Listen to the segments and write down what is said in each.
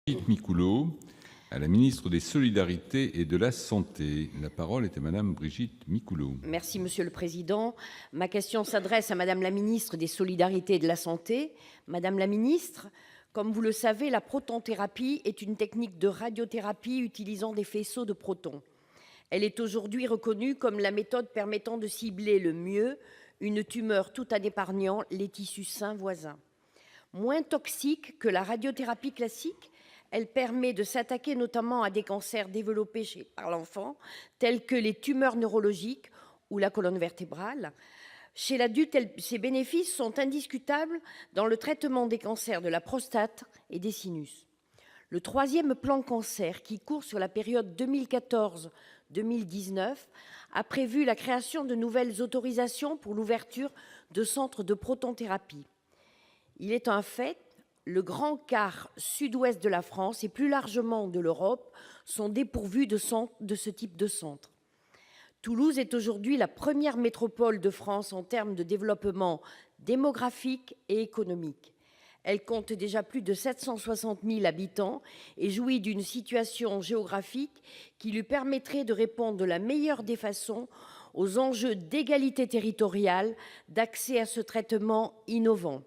Brigitte Micouleau, à la ministre des Solidarités et de la Santé. La parole est à Madame Brigitte Micouleau. Merci, Monsieur le Président. Ma question s'adresse à Madame la ministre des Solidarités et de la Santé. Madame la ministre, comme vous le savez, la protonthérapie est une technique de radiothérapie utilisant des faisceaux de protons. Elle est aujourd'hui reconnue comme la méthode permettant de cibler le mieux une tumeur tout en épargnant les tissus sains voisins. Moins toxique que la radiothérapie classique, elle permet de s'attaquer notamment à des cancers développés par l'enfant, tels que les tumeurs neurologiques ou la colonne vertébrale. Chez l'adulte, ses bénéfices sont indiscutables dans le traitement des cancers de la prostate et des sinus. Le troisième plan cancer, qui court sur la période 2014-2019, a prévu la création de nouvelles autorisations pour l'ouverture de centres de protonthérapie. Il est un fait, le grand quart sud-ouest de la France et plus largement de l'Europe sont dépourvus de ce type de centre. Toulouse est aujourd'hui la première métropole de France en termes de développement démographique et économique. Elle compte déjà plus de 760 000 habitants et jouit d'une situation géographique qui lui permettrait de répondre de la meilleure des façons aux enjeux d'égalité territoriale, d'accès à ce traitement innovant.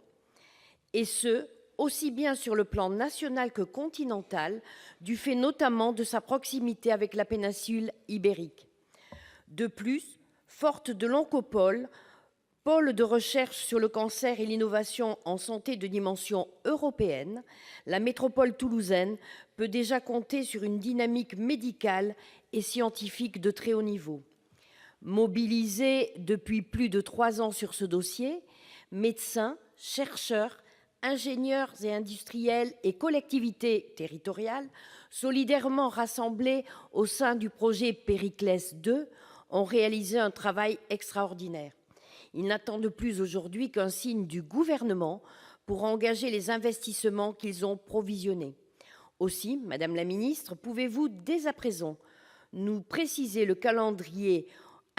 Et ce, aussi bien sur le plan national que continental, du fait notamment de sa proximité avec la péninsule ibérique. De plus, forte de l'Oncopole, pôle de recherche sur le cancer et l'innovation en santé de dimension européenne, la métropole toulousaine peut déjà compter sur une dynamique médicale et scientifique de très haut niveau. Mobilisés depuis plus de 3 ans sur ce dossier, médecins, chercheurs, ingénieurs et industriels et collectivités territoriales, solidairement rassemblés au sein du projet Périclès 2, ont réalisé un travail extraordinaire. Ils n'attendent plus aujourd'hui qu'un signe du gouvernement pour engager les investissements qu'ils ont provisionnés. Aussi, Madame la Ministre, pouvez-vous dès à présent nous préciser le calendrier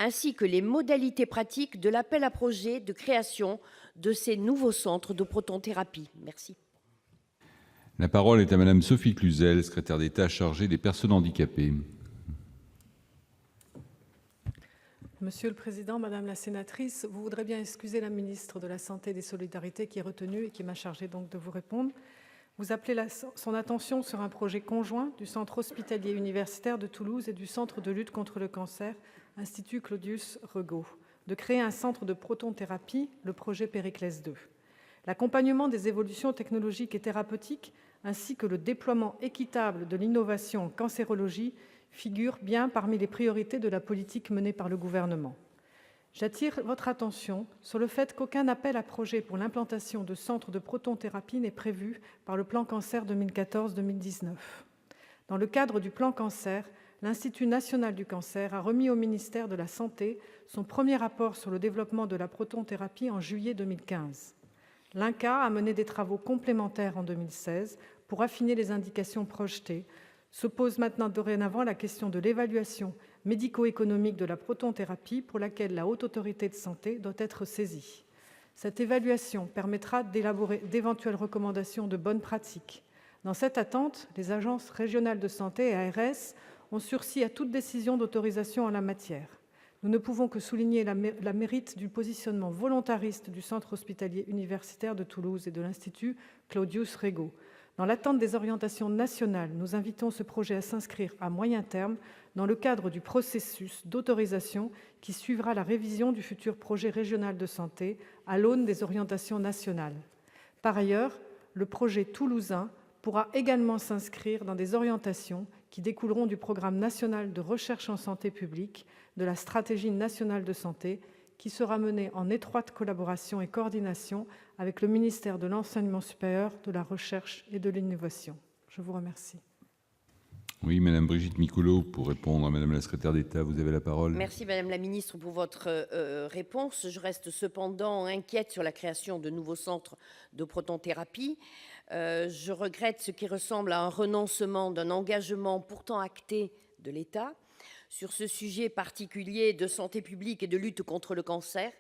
ainsi que les modalités pratiques de l'appel à projets de création de ces nouveaux centres de protonthérapie? Merci. La parole est à Madame Sophie Cluzel, secrétaire d'État chargée des personnes handicapées. Monsieur le Président, Madame la Sénatrice, vous voudrez bien excuser la ministre de la Santé et des Solidarités qui est retenue et qui m'a chargée donc de vous répondre. Vous appelez son attention sur un projet conjoint du Centre hospitalier universitaire de Toulouse et du Centre de lutte contre le cancer, Institut Claudius Regaud, de créer un centre de protonthérapie, le projet Périclès 2. L'accompagnement des évolutions technologiques et thérapeutiques, ainsi que le déploiement équitable de l'innovation en cancérologie, figurent bien parmi les priorités de la politique menée par le gouvernement. J'attire votre attention sur le fait qu'aucun appel à projet pour l'implantation de centres de protonthérapie n'est prévu par le plan cancer 2014-2019. Dans le cadre du plan cancer, l'Institut national du cancer a remis au ministère de la Santé son premier rapport sur le développement de la protonthérapie en juillet 2015. L'INCa a mené des travaux complémentaires en 2016 pour affiner les indications projetées. Se pose maintenant dorénavant la question de l'évaluation médico-économique de la protonthérapie pour laquelle la Haute Autorité de Santé doit être saisie. Cette évaluation permettra d'élaborer d'éventuelles recommandations de bonnes pratiques. Dans cette attente, les agences régionales de santé et ARS ont sursis à toute décision d'autorisation en la matière. Nous ne pouvons que souligner la mérite du positionnement volontariste du Centre hospitalier universitaire de Toulouse et de l'Institut Claudius Regaud. Dans l'attente des orientations nationales, nous invitons ce projet à s'inscrire à moyen terme dans le cadre du processus d'autorisation qui suivra la révision du futur projet régional de santé à l'aune des orientations nationales. Par ailleurs, le projet toulousain pourra également s'inscrire dans des orientations qui découleront du programme national de recherche en santé publique, de la stratégie nationale de santé, qui sera menée en étroite collaboration et coordination avec le ministère de l'Enseignement supérieur, de la Recherche et de l'Innovation. Je vous remercie. Oui, Madame Brigitte Micouleau, pour répondre à Madame la secrétaire d'État, vous avez la parole. Merci Madame la Ministre pour votre réponse. Je reste cependant inquiète sur la création de nouveaux centres de protonthérapie. Je regrette ce qui ressemble à un renoncement d'un engagement pourtant acté de l'État sur ce sujet particulier de santé publique et de lutte contre le cancer.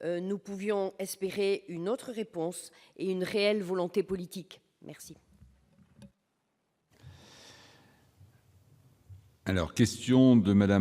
Nous pouvions espérer une autre réponse et une réelle volonté politique. Merci. Alors, question de Madame